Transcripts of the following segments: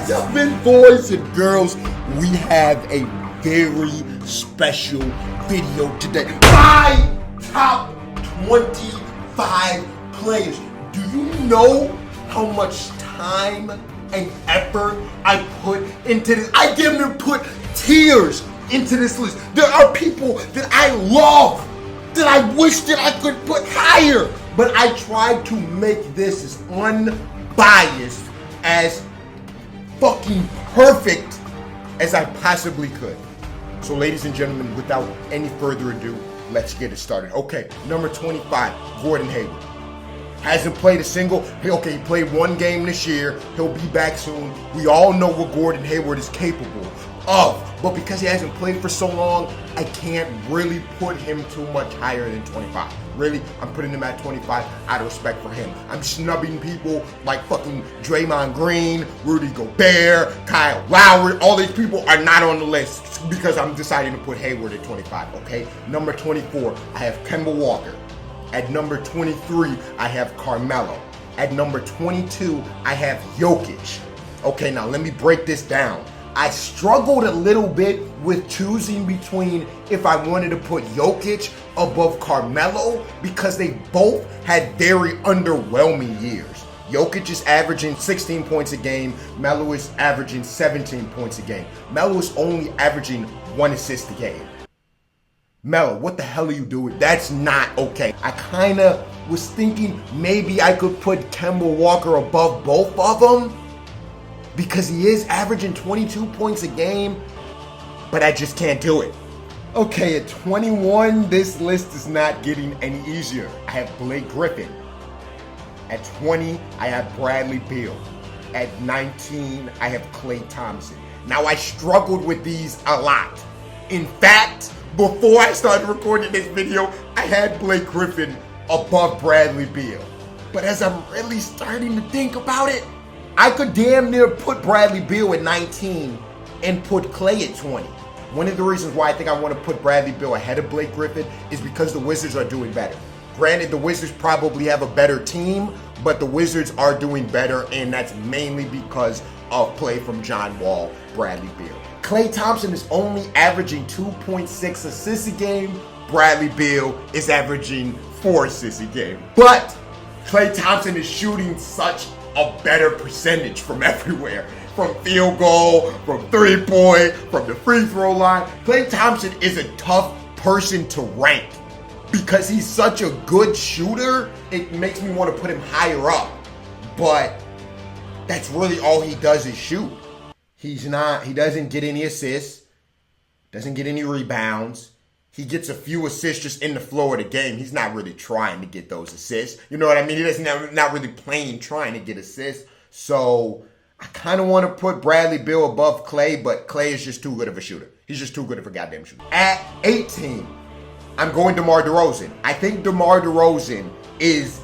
Gentlemen, boys and girls, we have a very special video today. My top 25 players. Do you know how much time and effort I put into this? I damn near put tears into this list. There are people that I love, that I wish that I could put higher, but I tried to make this as unbiased, as fucking perfect as I possibly could. So ladies and gentlemen, without any further ado, let's get it started. Okay, number 25, Gordon Hayward. Hasn't played a single, he played one game this year. He'll be back soon. We all know what Gordon Hayward is capable of, but because he hasn't played for so long, I can't really put him too much higher than 25. Really, I'm putting him at 25 out of respect for him. I'm snubbing people like fucking Draymond Green, Rudy Gobert, Kyle Lowry. All these people are not on the list because I'm deciding to put Hayward at 25, okay? Number 24, I have Kemba Walker. At number 23, I have Carmelo. At number 22, I have Jokic. Okay, now let me break this down. I struggled a little bit with choosing between if I wanted to put Jokic above Carmelo because they both had very underwhelming years. Jokic is averaging 16 points a game. Melo is averaging 17 points a game. Melo is only averaging 1 assist a game. Melo, what the hell are you doing? That's not okay. I kind of was thinking maybe I could put Kemba Walker above both of them because he is averaging 22 points a game, but I just can't do it. Okay, at 21, this list is not getting any easier. I have Blake Griffin. At 20, I have Bradley Beal. At 19, I have Klay Thompson. Now, I struggled with these a lot. In fact, before I started recording this video, I had Blake Griffin above Bradley Beal. But as I'm really starting to think about it, I could damn near put Bradley Beal at 19 and put Klay at 20. One of the reasons why I think I want to put Bradley Beal ahead of Blake Griffin is because the Wizards are doing better. Granted, the Wizards probably have a better team, but the Wizards are doing better, and that's mainly because of play from John Wall, Bradley Beal. Klay Thompson is only averaging 2.6 assists a game. Bradley Beal is averaging 4 assists a game. But Klay Thompson is shooting such a better percentage from everywhere. From field goal, from three-point, from the free throw line. Klay Thompson is a tough person to rank because he's such a good shooter. It makes me want to put him higher up. But that's really all he does is shoot. He doesn't get any assists, doesn't get any rebounds. He gets a few assists just in the flow of the game. He's not really trying to get those assists. You know what I mean? He doesn't not really playing trying to get assists. So I kind of want to put Bradley Beal above Klay, but Klay is just too good of a shooter. He's just too good of a goddamn shooter. At 18, I'm going DeMar DeRozan. I think DeMar DeRozan is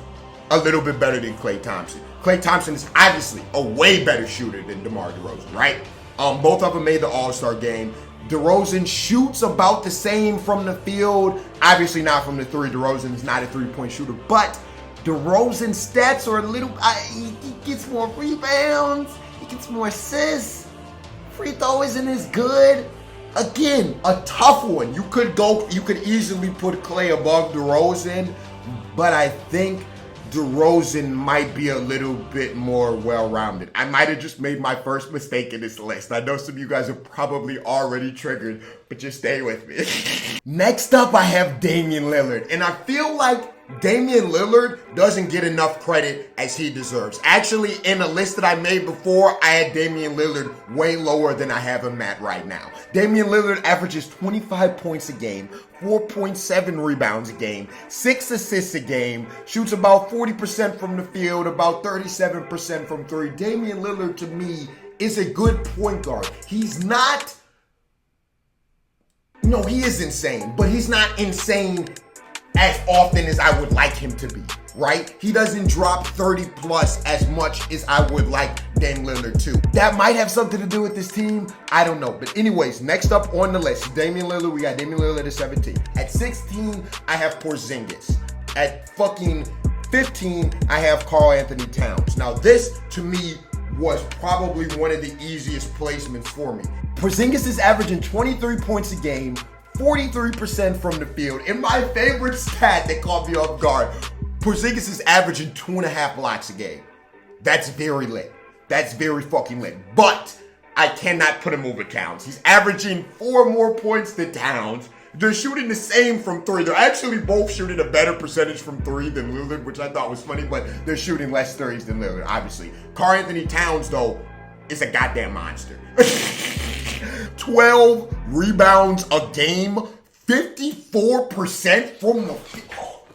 a little bit better than Klay Thompson. Klay Thompson is obviously a way better shooter than DeMar DeRozan, right? Both of them made the All-Star game. DeRozan shoots about the same from the field. Obviously not from the three. DeRozan is not a three-point shooter, but DeRozan's stats are a little, he gets more rebounds, he gets more assists. Free throw isn't as good. Again, a tough one. You could easily put Klay above DeRozan, but I think DeRozan might be a little bit more well-rounded. I might have just made my first mistake in this list. I know some of you guys are probably already triggered, but just stay with me. Next up, I have Damian Lillard, and I feel like Damian Lillard doesn't get enough credit as he deserves. Actually, in a list that I made before, I had Damian Lillard way lower than I have him at right now. Damian Lillard averages 25 points a game, 4.7 rebounds a game, 6 assists a game, shoots about 40% from the field, about 37% from three. Damian Lillard, to me, is a good point guard. He's not, no, he is insane, but he's not insane as often as I would like him to be, right? He doesn't drop 30 plus as much as I would like Dame Lillard to. That might have something to do with this team. I don't know. But anyways, next up on the list, Damian Lillard. We got Damian Lillard at 17. At 16, I have Porzingis. At fucking 15, I have Karl-Anthony Towns. Now this, to me, was probably one of the easiest placements for me. Porzingis is averaging 23 points a game, 43% from the field. And my favorite stat that caught me off guard, Porzingis is averaging 2.5 blocks a game. That's very lit. That's very fucking lit. But I cannot put him over Towns. He's averaging 4 more points than Towns. They're shooting the same from 3. They're actually both shooting a better percentage from 3 than Lillard, which I thought was funny, but they're shooting less threes than Lillard, obviously. Karl-Anthony Towns, though, is a goddamn monster. 12 rebounds a game, 54% from the field.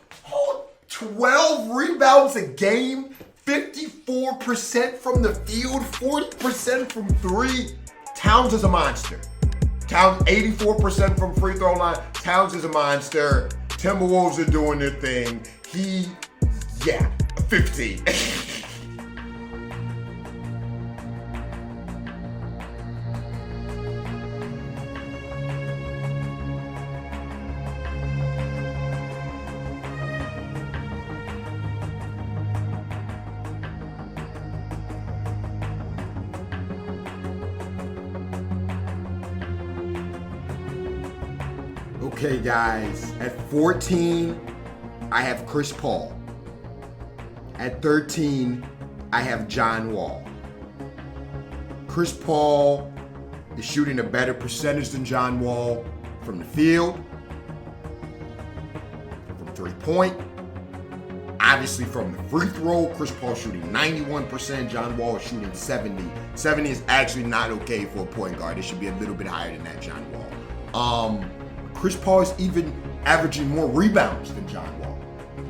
12 rebounds a game, 54% from the field, 40% from 3. Towns is a monster. Towns, 84% from free throw line. Towns is a monster. Timberwolves are doing their thing. 15. Okay, guys, at 14, I have Chris Paul. At 13, I have John Wall. Chris Paul is shooting a better percentage than John Wall from the field, from 3-point. Obviously, from the free throw, Chris Paul shooting 91%, John Wall is shooting 70. 70 is actually not okay for a point guard. It should be a little bit higher than that, John Wall. Chris Paul is even averaging more rebounds than John Wall.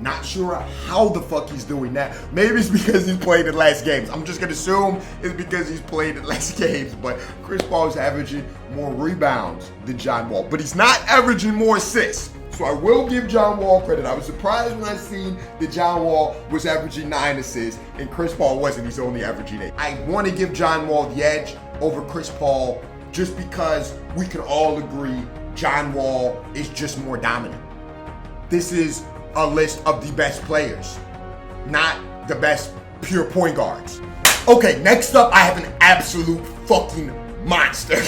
Not sure how the fuck he's doing that. Maybe it's because he's played in less games. I'm just gonna assume it's because he's played in less games, but Chris Paul is averaging more rebounds than John Wall, but he's not averaging more assists. So I will give John Wall credit. I was surprised when I seen that John Wall was averaging 9 assists and Chris Paul wasn't. He's only averaging 8. I want to give John Wall the edge over Chris Paul just because we can all agree John Wall is just more dominant. This is a list of the best players, not the best pure point guards. Okay, next up, I have an absolute fucking monster.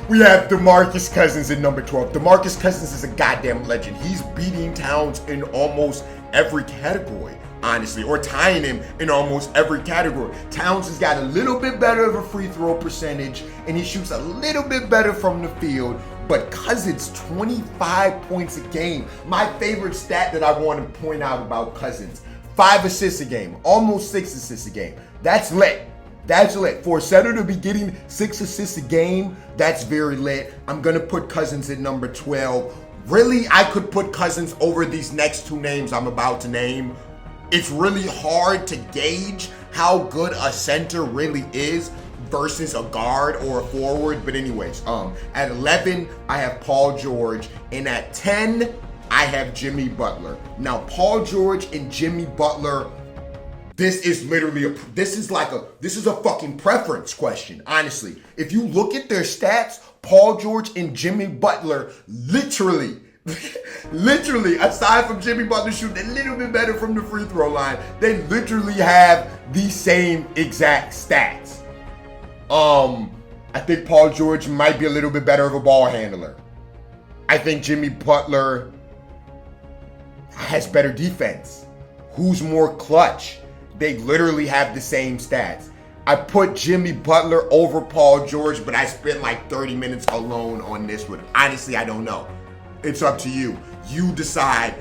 We have DeMarcus Cousins in number 12. DeMarcus Cousins is a goddamn legend. He's beating Towns in almost every category, honestly, or tying him in almost every category. Towns has got a little bit better of a free throw percentage, and he shoots a little bit better from the field, but Cousins, 25 points a game. My favorite stat that I want to point out about Cousins, 5 assists a game, almost 6 assists a game. That's lit. That's lit. For a center to be getting 6 assists a game, that's very lit. I'm going to put Cousins at number 12. Really, I could put Cousins over these next 2 names I'm about to name. It's really hard to gauge how good a center really is versus a guard or a forward. But anyways, at 11, I have Paul George. And at 10, I have Jimmy Butler. Now, Paul George and Jimmy Butler, this is literally this is a fucking preference question, honestly. If you look at their stats, Paul George and Jimmy Butler literally, aside from Jimmy Butler shooting a little bit better from the free throw line, they literally have the same exact stats. I think Paul George might be a little bit better of a ball handler. I think Jimmy Butler has better defense. Who's more clutch? They literally have the same stats. I put Jimmy Butler over Paul George, but I spent like 30 minutes alone on this one. Honestly, I don't know. It's up to you. You decide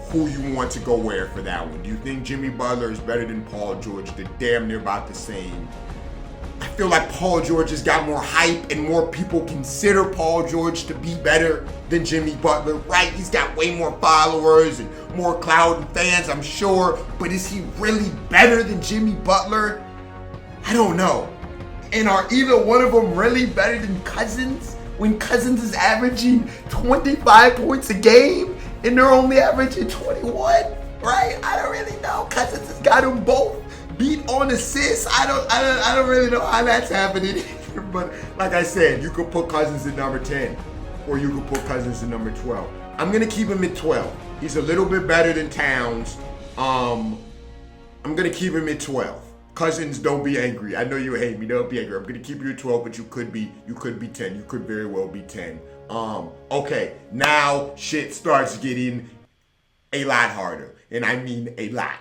who you want to go where for that one. Do you think Jimmy Butler is better than Paul George? They're damn near about the same. I feel like Paul George has got more hype and more people consider Paul George to be better than Jimmy Butler, right? He's got way more followers and more clout and fans, I'm sure. But is he really better than Jimmy Butler? I don't know. And are either one of them really better than Cousins when Cousins is averaging 25 points a game and they're only averaging 21, right? I don't really know. Cousins has got them both beat on assists. I don't really know how that's happening. But like I said, you could put Cousins at number 10 or you could put Cousins at number 12. I'm going to keep him at 12. He's a little bit better than Towns. I'm going to keep him at 12. Cousins, don't be angry. I know you hate me. Don't be angry. I'm gonna keep you at 12, but you could be 10. You could very well be 10. Okay, now shit starts getting a lot harder, and I mean a lot.